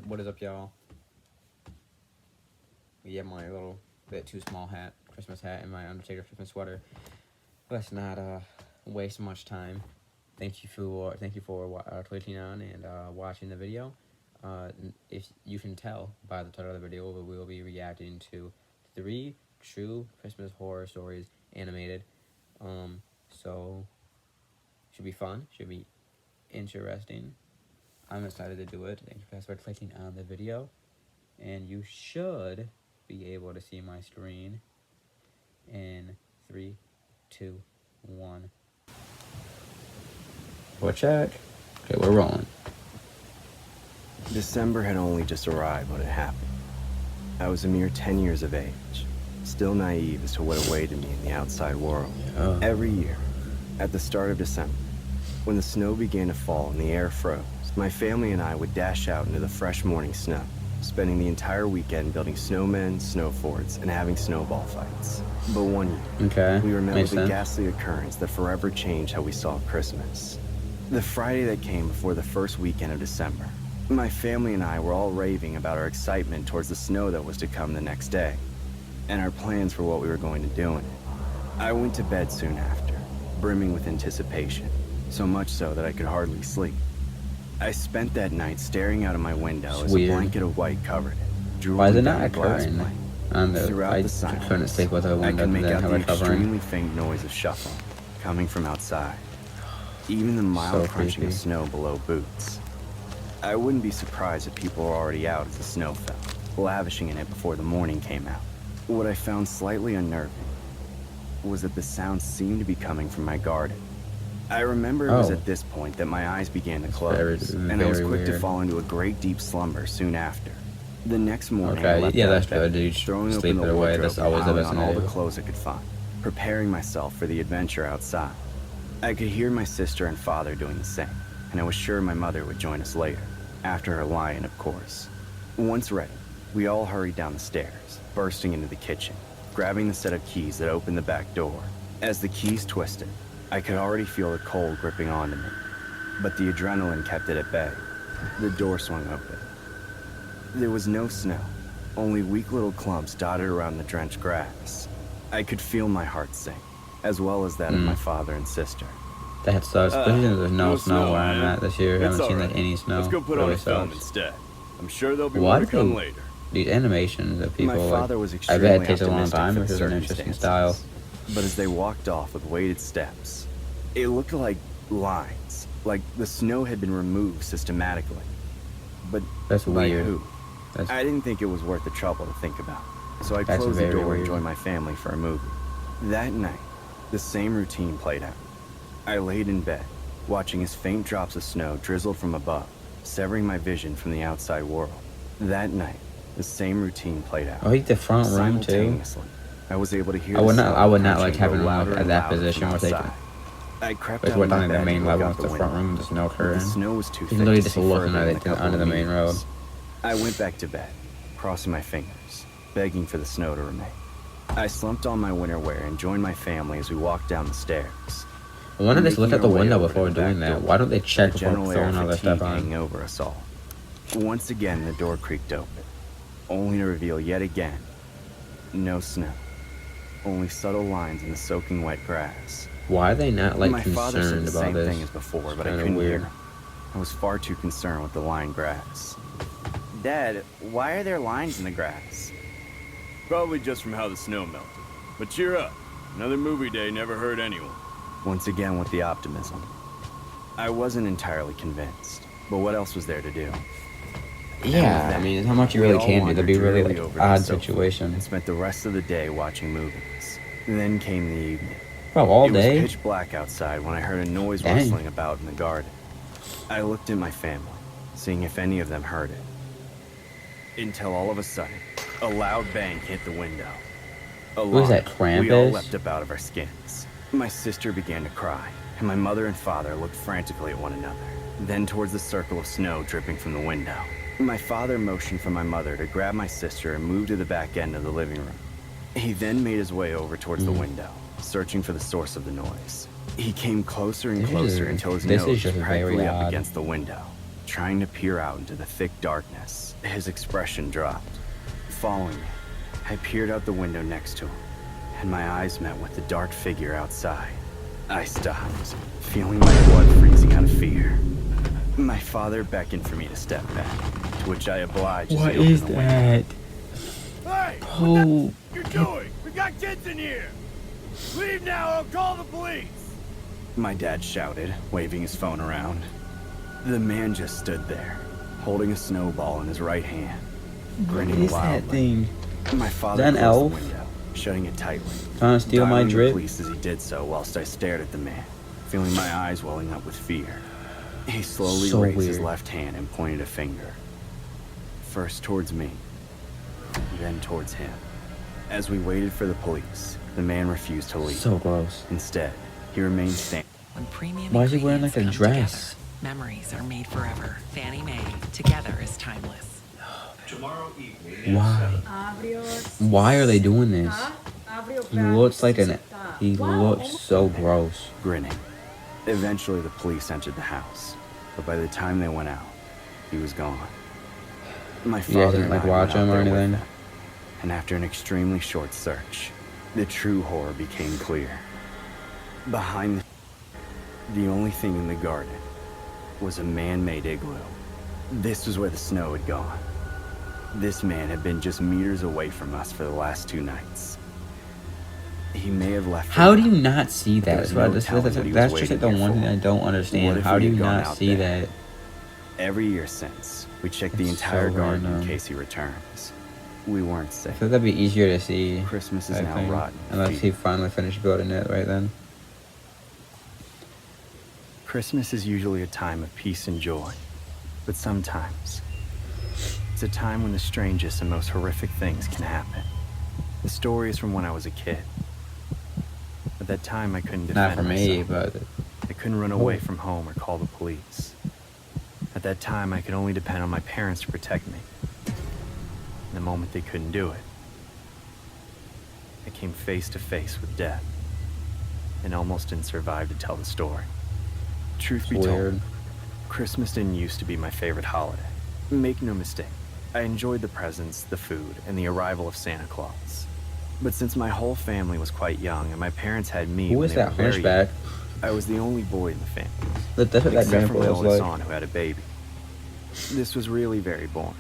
What is up, y'all? We have my little bit too small hat, Christmas hat, and my Undertaker Christmas sweater. Let's not waste much time. Thank you for clicking on and watching the video. If you can tell by the title of the video, we will be reacting to 3 true Christmas horror stories animated. So should be fun. Should be interesting. I'm excited to do it. Thank you guys for clicking on the video, and you should be able to see my screen in 3, 2, 1. We'll check. Okay, we're rolling. December had only just arrived when it happened. I was a mere 10 years of age, still naive as to what awaited me in the outside world. Yeah. Every year, at the start of December, when the snow began to fall and the air froze, my family and I would dash out into the fresh morning snow, spending the entire weekend building snowmen, snow forts, and having snowball fights. But one year, we were met with a ghastly occurrence that forever changed how we saw Christmas. The Friday that came before the first weekend of December, my family and I were all raving about our excitement towards the snow that was to come the next day, and our plans for what we were going to do in it. I went to bed soon after, brimming with anticipation, so much so that I could hardly sleep. I spent that night staring out of my window as a blanket of white covered it. Why is it not occurring on the throughout the silence? Couldn't stick with a window. I could make out the extremely faint noise of shuffling coming from outside, even the mild crunching of snow below boots. I wouldn't be surprised if people were already out as the snow fell, lavishing in it before the morning came out. What I found slightly unnerving was that the sound seemed to be coming from my garden. I remember it was at this point that my eyes began to close, and I was quick to fall into a great deep slumber soon after. The next morning, I left out of bed, throwing open the wardrobe and piling on all the clothes I could find, preparing myself for the adventure outside. I could hear my sister and father doing the same, and I was sure my mother would join us later, after her lion, of course. Once ready, we all hurried down the stairs, bursting into the kitchen, grabbing the set of keys that opened the back door. As the keys twisted, I could already feel the cold gripping onto me, but the adrenaline kept it at bay. The door swung open. There was no snow, only weak little clumps dotted around the drenched grass. I could feel my heart sink, as well as that of my father and sister. That sucks, especially since there's no snow where I'm at this year. I haven't seen like any snow. Let's go put on a film instead. I'm sure there'll be more to come later. These animations that people my father was I bet it extremely takes a long time, optimistic which for is the an interesting circumstances. style. But as they walked off with weighted steps, it looked like lines, like the snow had been removed systematically. But That's by weird. who? I didn't think it was worth the trouble to think about, so I closed the door and joined my family for a movie. That night, the same routine played out. I laid in bed, watching as faint drops of snow drizzled from above, severing my vision from the outside world. That night, the same routine played out. Oh, he's the front room too. Simultaneously, I was able to hear I would not like crunching having grow them louder at and that louder position from where they outside. I crept It's out what of my on the bed main and level looked with out the the front window. room. There's no But curtain. the snow was too You thick can literally to just see look further at than a it couple under the of main road. meters. I went back to bed, crossing my fingers, begging for the snow to remain. I slumped on my winter wear and joined my family as we walked down the stairs. I wonder if they Making look at our the way window over to before the doing back that. door, Why don't they check the before general air throwing all of their fatigue stuff on? hanging over us all. Once again, the door creaked open, only to reveal yet again, no snow, only subtle lines in the soaking wet grass. Why are they not like My father said concerned the about same this? thing as before, but I Kinda couldn't weird. hear him. I was far too concerned with the lined grass. Dad, why are there lines in the grass? Probably just from how the snow melted. But cheer up. Another movie day never hurt anyone. Once again with the optimism. I wasn't entirely convinced, but what else was there to do? Yeah, I mean, how much you really can do. There'd be really like odd situations. And spent the rest of the day watching movies. Then came the evening. Bro, all It was day? pitch black outside when I heard a noise Dang. rustling about in the garden. I looked at my family, seeing if any of them heard it. Until all of a sudden, a loud bang hit the window. Was that We all Krampus? leapt up out of our skins. My sister began to cry, and my mother and father looked frantically at one another, then towards the circle of snow dripping from the window. My father motioned for my mother to grab my sister and move to the back end of the living room. He then made his way over towards the window, searching for the source of the noise. He came closer and closer until his nose was practically up against the window, trying to peer out into the thick darkness. His expression dropped. Following me, I peered out the window next to him, and my eyes met with the dark figure outside. I stopped, feeling my blood freezing out of fear. My father beckoned for me to step back, to which I obliged. as What he opened is the window. that? Hey! Oh, What you doing? We got kids in here! Leave now, I'll call the police! My dad shouted, waving his phone around. The man just stood there, holding a snowball in his right hand, what grinning is that wildly. thing? My father Is that an closed elf? the window, shutting it tightly. Trying to steal my dialing the drip? police as he did so, whilst I stared at the man, feeling my eyes welling up with fear. He slowly So raised his weird. left hand and pointed a finger. First towards me, then towards him. As we waited for the police, the man refused to leave. So gross. Instead, he remained standing. When premium Why is he wearing, like, a ingredients come dress? together, memories are made forever. Fannie Mae, together is timeless. Why? Why are they doing this? He looks like an. He looks so gross. Grinning. Eventually, the police entered the house, but by the time they went out, he was gone. My You guys father didn't, and like, I watch went out him or there with anything? them, and after an extremely short search, the true horror became clear. Behind the only thing in the garden was a man-made igloo. This was where the snow had gone. This man had been just meters away from us for the last 2 nights. He may have left. for How do now. you not see There that? was That's, no that's, telling that's, what he was that's just like the waiting one here thing I for. don't What understand. if How we do had you gone not out see there? that? Every year since, we checked the It's entire so garden in random. case he returns. We weren't I safe. feel that'd be easier to see. Christmas is I now think, rotten. unless he feet. finally finished building it right then. Christmas is usually a time of peace and joy, but sometimes it's a time when the strangest and most horrific things can happen. The story is from when I was a kid. At that time, I couldn't defend Not for me, myself. but I couldn't run away Oh. from home or call the police. At that time, I could only depend on my parents to protect me. The moment they couldn't do it, I came face to face with death and almost didn't survive to tell the story. Truth be told, weird. Christmas didn't used to be my favorite holiday. Make no mistake, I enjoyed the presents, the food, and the arrival of Santa Claus. But since my whole family was quite young and my parents had me Who when is they that were very young, hunchback? I was the only boy in the family. That's what that Except for grandpa my looks oldest like. aunt who had a baby. This was really very boring,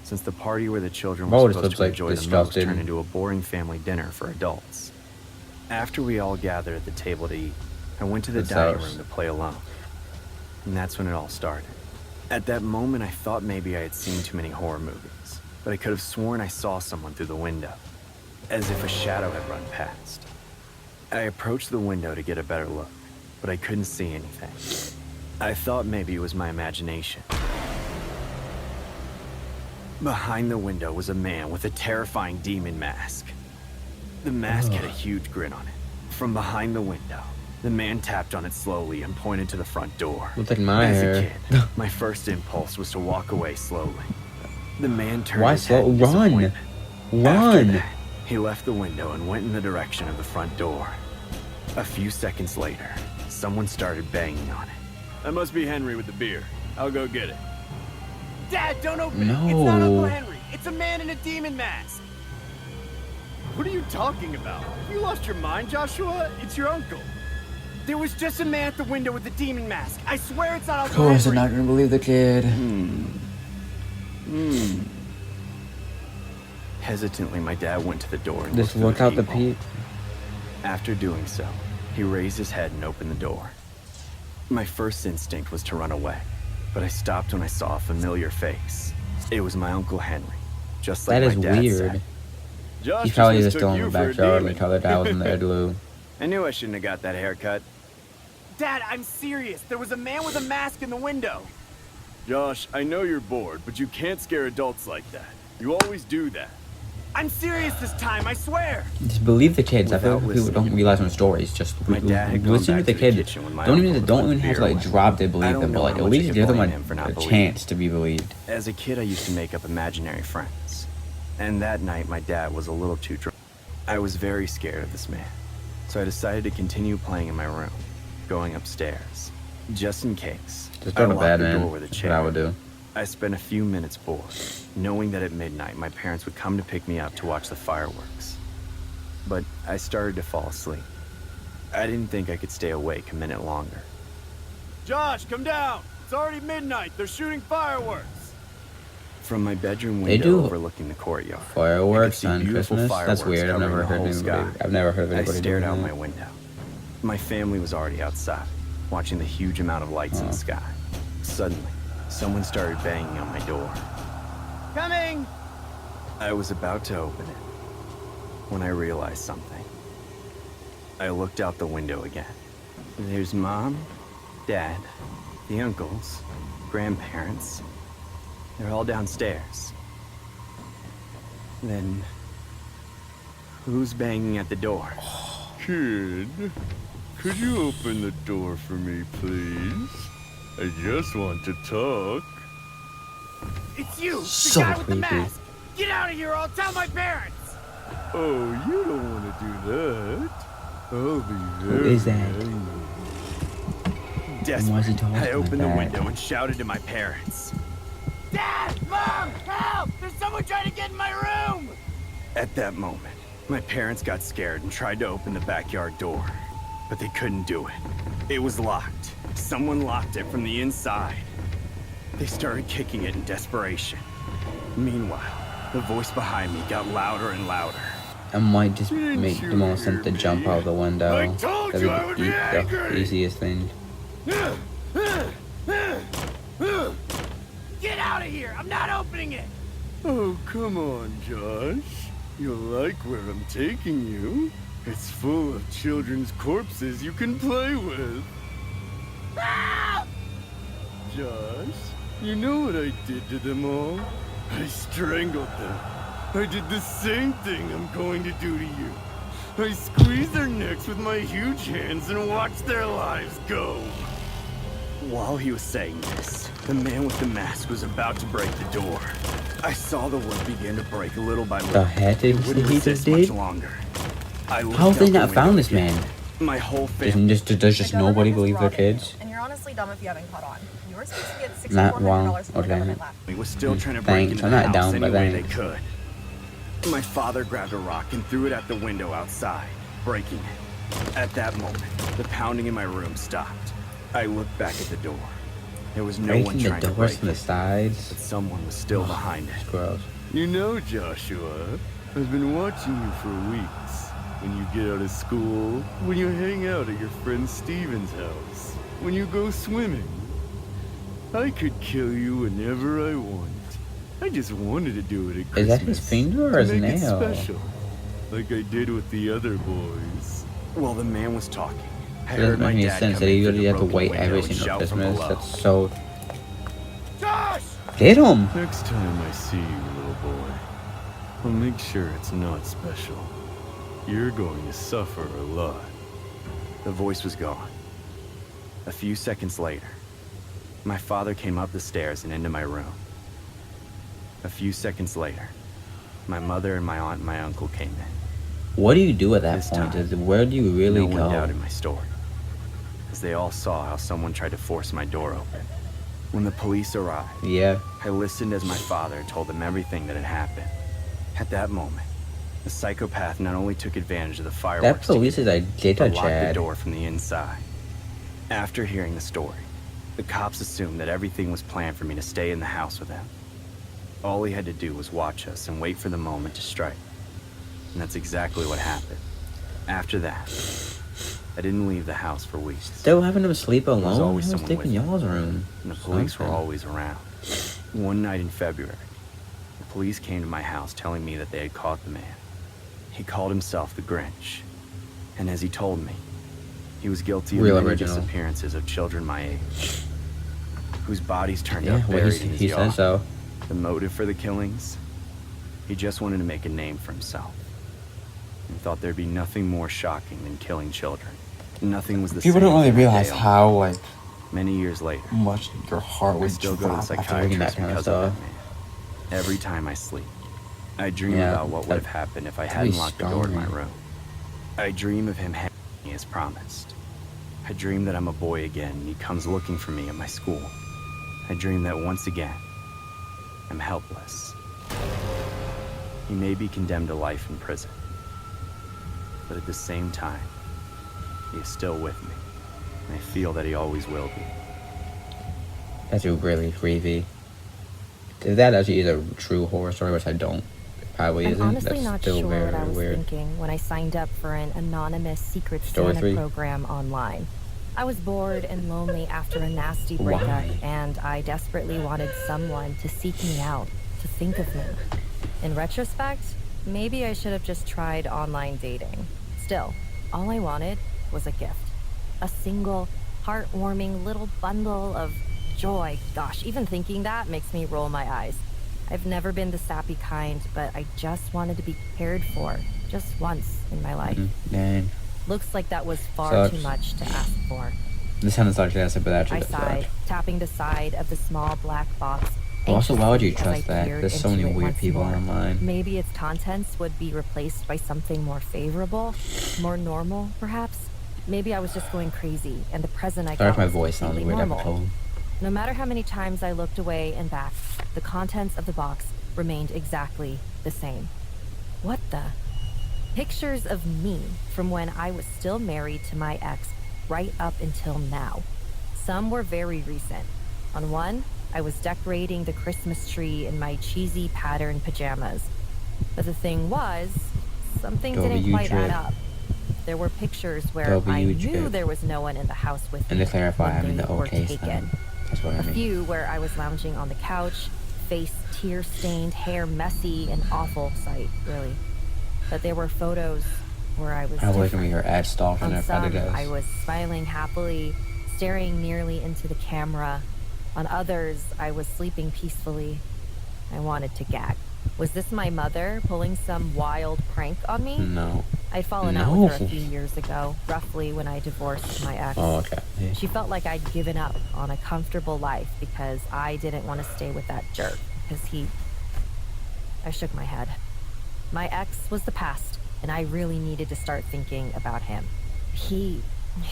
since the party where the children Oh, were this supposed looks to like enjoy the most disgusting. turned into a boring family dinner for adults. After we all gathered at the table to eat, I went to the That's dining ours. room to play alone. And that's when it all started. At that moment, I thought maybe I had seen too many horror movies, but I could have sworn I saw someone through the window, as if a shadow had run past. I approached the window to get a better look, but I couldn't see anything. I thought maybe it was my imagination. Behind the window was a man with a terrifying demon mask. The mask had a huge grin on it. From behind the window, the man tapped on it slowly and pointed to the front door. Looks like my As hair. a kid, my first impulse was to walk away slowly. The man turned Why his head slow? in Run! disappointment. After Run! that, he left the window and went in the direction of the front door. A few seconds later, someone started banging on it. That must be Henry with the beer. I'll go get it. Dad, don't open No. it. It's not Uncle Henry. It's a man in a demon mask. What are you talking about? You lost your mind, Joshua? It's your uncle. There was just a man at the window with a demon mask. I swear it's not Of Uncle course, they're Henry. not gonna believe the kid. Hesitantly, my dad went to the door and Just looked look through out the peephole. peep. After doing so, he raised his head and opened the door. My first instinct was to run away, but I stopped when I saw a familiar face. It was my Uncle Henry, just like That is my dad weird. said. Josh He's probably just mistook still in you the for a backyard demon. like how the dad was in the igloo. I knew I shouldn't have got that haircut. Dad, I'm serious. There was a man with a mask in the window. Josh, I know you're bored, but you can't scare adults like that. You always do that. I'm serious this time, I swear. Just believe the kids. I feel Without like people listening, don't realize when stories. Just my dad had gone listen to back the to the kid. kitchen when my Don't even uncle don't put even have to beer like away. drop to I believe don't them, but know like how at much I least could give them blame him for not a believing. chance to be believed. As a kid, I used to make up imaginary friends. And that night, my dad was a little too drunk. I was very scared of this man, so I decided to continue playing in my room, going upstairs. Just in case, Just I go to locked bed, the man. door with a That's chair. what I would do. I spent a few minutes bored, knowing that at midnight my parents would come to pick me up to watch the fireworks. But I started to fall asleep. I didn't think I could stay awake a minute longer. Josh, come down. It's already midnight. They're shooting fireworks. From my bedroom They window do overlooking the courtyard, I Fireworks could see on beautiful Christmas? That's fireworks weird. I've covering never the heard whole anybody. sky. I've never heard of I anybody stared doing out that. my window. My family was already outside, watching the huge amount of lights in the sky. Suddenly, someone started banging on my door. Coming! I was about to open it when I realized something. I looked out the window again. There's Mom, Dad, the uncles, grandparents. They're all downstairs. Then, who's banging at the door? Kid, could you open the door for me, please? I just want to talk. It's you! The So guy with the creepy. mask! Get out of here or I'll tell my parents! Oh, you don't want to do that. I'll be Who very is that? angry. Desperate, why is he talking I opened the like that? window and shouted to my parents. Dad! Mom! Help! There's someone trying to get in my room! At that moment, my parents got scared and tried to open the backyard door, but they couldn't do it. It was locked. Someone locked it from the inside. They started kicking it in desperation. Meanwhile, the voice behind me got louder and louder. I might just Didn't make you the most hear sense to me? jump out the window. I told That'd you I would be the angry. easiest thing. Get out of here! I'm not opening it! Oh, come on, Josh. You'll like where I'm taking you. It's full of children's corpses you can play with. Help! Josh, you know what I did to them all? I strangled them. I did the same thing I'm going to do to you. I squeezed their necks with my huge hands and watched their lives go. While he was saying this, the man with the mask was about to break the door. I saw the wood begin to break little by little. The heck did It wouldn't he just resist much did? longer. I looked How have they out the not found window this again. man? My whole family. Does The just government nobody has believe their brought in kids? you, and you're honestly dumb if you haven't caught on. You were supposed to get Not $6,400 wrong. from the Okay. government last We was still trying to Thanks, break into I'm the not house down, but any way they thanks. could. My father grabbed a rock and threw it at the window outside, breaking it. At that moment, the pounding in my room stopped. I looked back at the door. There was no one Breaking the trying to doors break from the it, sides. but someone was still behind It's it. gross. You know, Joshua, I've been watching you for weeks. When you get out of school, when you hang out at your friend Steven's house, when you go swimming. I could kill you whenever I want. I just wanted to do it at Christmas. Is that his finger or to his make it nail? special, like I did with the other boys. While the man was talking, I It doesn't heard my make any dad sense come that in you through really the have to broken wait window every and single shout from Christmas. below. That's so. Josh! Get him! Next time I see you, little boy, I'll make sure it's not special. You're going to suffer a lot. The voice was gone. A few seconds later, my father came up the stairs and into my room. A few seconds later, my mother and my aunt and my uncle came in. What do you do at that This point? time, Where do you really no one go? doubted my story, as they all saw how someone tried to force my door open. When the police arrived, Yeah. I listened as my father told them everything that had happened. At that moment, the psychopath not only took advantage of the That fireworks to police is a data but locked the Chad. door from the inside. After hearing the story, the cops assumed that everything was planned for me to stay in the house with him. All he had to do was watch us and wait for the moment to strike. And that's exactly what happened. After that, I didn't leave the house for weeks. Still having him sleep There was alone? always He was someone taking with him, y'all's room. and the police were Something. always around. One night in February, the police came to my house telling me that they had caught the man. He called himself the Grinch, and as he told me, he was guilty of Real many original. disappearances of children my age, whose bodies turned Yeah, up well, buried in his he yard. said so. The motive for the killings? He just wanted to make a name for himself, and thought there'd be nothing more shocking than killing children. Nothing was the People same. don't really from that realize day on. how like Many years later, much your heart I would still go to the drop after reading that psychiatrist kind of because of that stuff. man. Every time I sleep, I dream Yeah, about what would have that- happened if I that'd be hadn't locked the door to my strong. room. I dream of him having me as promised. I dream that I'm a boy again and he comes looking for me at my school. I dream that once again, I'm helpless. He may be condemned to life in prison, but at the same time, he is still with me, and I feel that he always will be. That's really creepy. If that actually is a true horror story, which I don't, it probably I'm isn't. honestly That's not still sure very what I was weird. thinking when I signed up for an anonymous Secret Story Santa 3? program online. I was bored and lonely after a nasty breakup, Why? and I desperately wanted someone to seek me out, to think of me. In retrospect, maybe I should have just tried online dating. Still, all I wanted was a gift. A single, heartwarming little bundle of joy. Gosh, even thinking that makes me roll my eyes. I've never been the sappy kind, but I just wanted to be cared for, just once in my life. Dang. Looks like that was far Sucks. too much to ask for. This sounds like that, but actually I does sighed, suck. tapping the side of the small black box. Also, why would you anxiously as trust I that? peered There's so into many it weird once people more. online. Maybe its contents would be replaced by something more favorable, more normal, perhaps. Maybe I was just going crazy, and the present I Sorry got if my was voice sounds completely weird normal. after told. No matter how many times I looked away and back, the contents of the box remained exactly the same. What the? Pictures of me from when I was still married to my ex right up until now. Some were very recent. On one, I was decorating the Christmas tree in my cheesy patterned pajamas. But the thing was, something didn't quite add WJ. up. There were pictures where I WJ. knew there was no one in the house with And me to clarify, when I mean they the were OK taken. sign. That's what I A mean. few where I was lounging on the couch, face tear-stained, hair messy, an awful sight, really. But there were photos where I was Probably can different. be her ad stalking On her some, predators. I was smiling happily, staring nearly into the camera. On others, I was sleeping peacefully. I wanted to gag. Was this my mother pulling some wild prank on me? No. I'd fallen out with her No. a few years ago, roughly when I divorced my ex. Oh, okay. Yeah. She felt like I'd given up on a comfortable life because I didn't want to stay with that jerk. Because I shook my head. My ex was the past, and I really needed to start thinking about him. He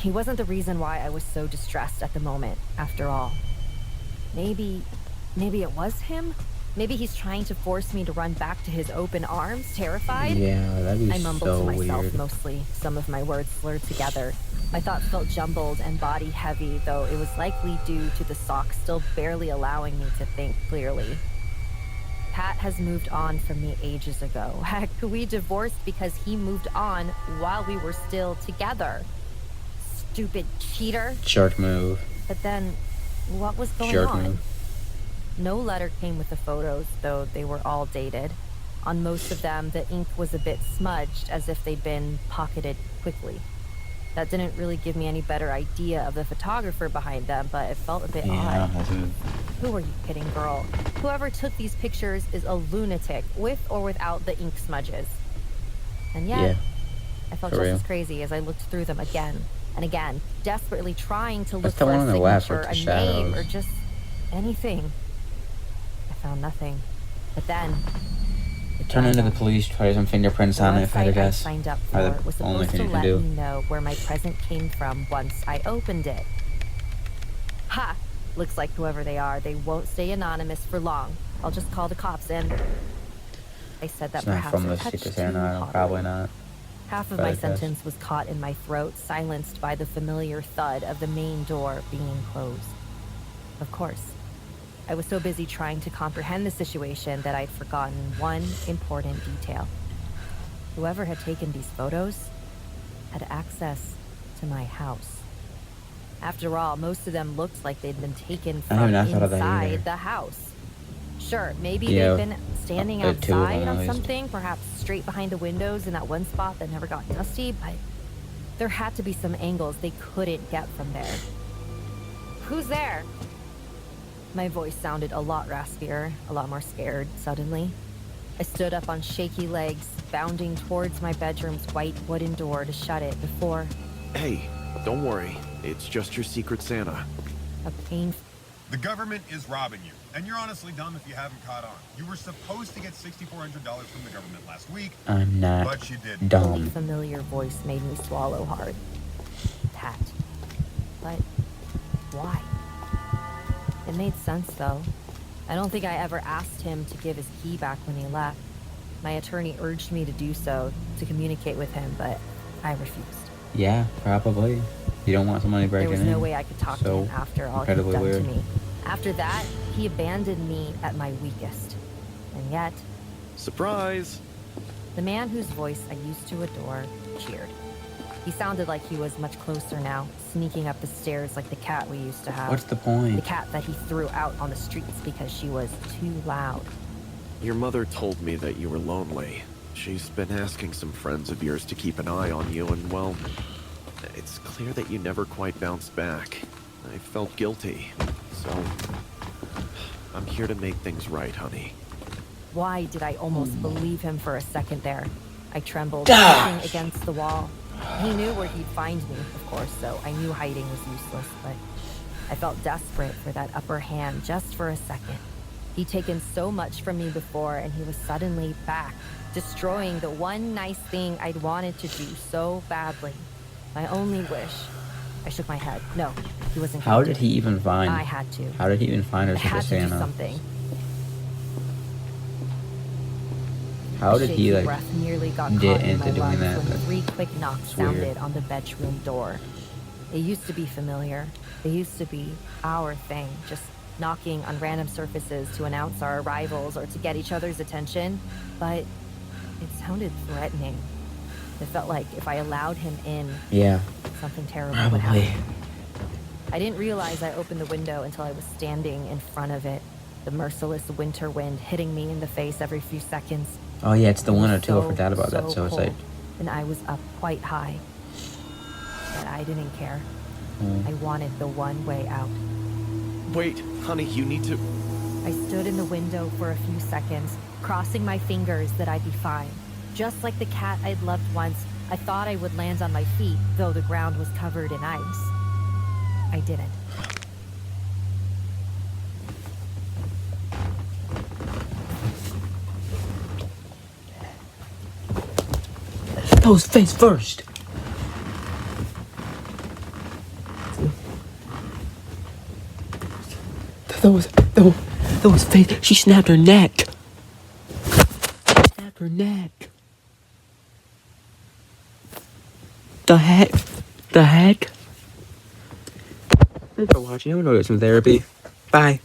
wasn't the reason why I was so distressed at the moment, after all. Maybe it was him? Maybe he's trying to force me to run back to his open arms, terrified? Yeah, that'd be I mumbled so to myself weird. mostly, some of my words slurred together. My thoughts felt jumbled and body heavy, though it was likely due to the sock still barely allowing me to think clearly. Pat has moved on from me ages ago. Heck, we divorced because he moved on while we were still together. Stupid cheater. Jerk move. But then, what was going Jerk on? move. No letter came with the photos, though they were all dated. On most of them, the ink was a bit smudged, as if they'd been pocketed quickly. That didn't really give me any better idea of the photographer behind them, but it felt a bit Yeah, odd. that's Who are you kidding, girl? Whoever took these pictures is a lunatic, with or without the ink smudges. And yet, yeah. I felt For just real. as crazy as I looked through them again and again, desperately trying to look That's the for one a on the left signature, with a the name, or shadows. just anything. I found nothing. But then, it Turn dawned into the on me. police, try some fingerprints The on it, if I had to website I guess. signed up Or for the was only supposed thing to you can let do. me know where my present came from once I opened it. Ha! Looks like whoever they are, they won't stay anonymous for long. I'll just call the cops and... I said that It's not perhaps from a the touch Secret too Santa, haughtily. probably not. Half of but my I guess. sentence was caught in my throat, silenced by the familiar thud of the main door being closed. Of course. I was so busy trying to comprehend the situation that I'd forgotten one important detail. Whoever had taken these photos had access to my house. After all, most of them looked like they'd been taken I from haven't thought of that inside either. the house. Sure, maybe Yeah, they'd been standing two of them outside at on least. something, perhaps straight behind the windows in that one spot that never got dusty, but there had to be some angles they couldn't get from there. Who's there? My voice sounded a lot raspier, a lot more scared, suddenly. I stood up on shaky legs, bounding towards my bedroom's white wooden door to shut it before Hey, don't worry. It's just your Secret Santa. a painful... The government is robbing you, and you're honestly dumb if you haven't caught on. You were supposed to get $6,400 from the government last week, I'm not but you didn't. dumb. familiar voice made me swallow hard. Pat. But why? It made sense, though. I don't think I ever asked him to give his key back when he left. My attorney urged me to do so, to communicate with him, but I refused. Yeah, probably. You don't want somebody breaking in. There was no way I could talk to him after all he'd done weird. to me. After that, he abandoned me at my weakest. And yet, Surprise! the man whose voice I used to adore cheered. He sounded like he was much closer now, sneaking up the stairs like the cat we used to have. What's the point? The cat that he threw out on the streets because she was too loud. Your mother told me that you were lonely. She's been asking some friends of yours to keep an eye on you, and well, it's clear that you never quite bounced back. I felt guilty, so I'm here to make things right, honey. Why did I almost believe him for a second there? I trembled, pushing against the wall. He knew where he'd find me, of course, so I knew hiding was useless, but I felt desperate for that upper hand just for a second. He'd taken so much from me before, and he was suddenly back, destroying the one nice thing I'd wanted to do so badly. My only wish. I shook my head. No, he wasn't. How did he even find? I had to. How did he even find her I had to to do Santa? something. How did he Shaky breath nearly got get caught in into my doing lungs that? when 3 quick knocks It's weird. sounded on the bedroom door. It used to be familiar. It used to be our thing, just knocking on random surfaces to announce our arrivals or to get each other's attention. But it sounded threatening. It felt like if I allowed him in, Yeah, something terrible would probably. happen. I didn't realize I opened the window until I was standing in front of it, the merciless winter wind hitting me in the face every few seconds. Oh yeah, it's the It was one or two. I so, forgot about that. So it's like, cold, and I was up quite high. But I didn't care. I wanted the one way out. Wait, honey, you need to... I stood in the window for a few seconds, crossing my fingers that I'd be fine. Just like the cat I'd loved once, I thought I would land on my feet, though the ground was covered in ice. I didn't. that was face first. That was face. She snapped her neck. Snapped her neck. The heck? The heck? Thanks for watching. I'm gonna go get some therapy. Bye.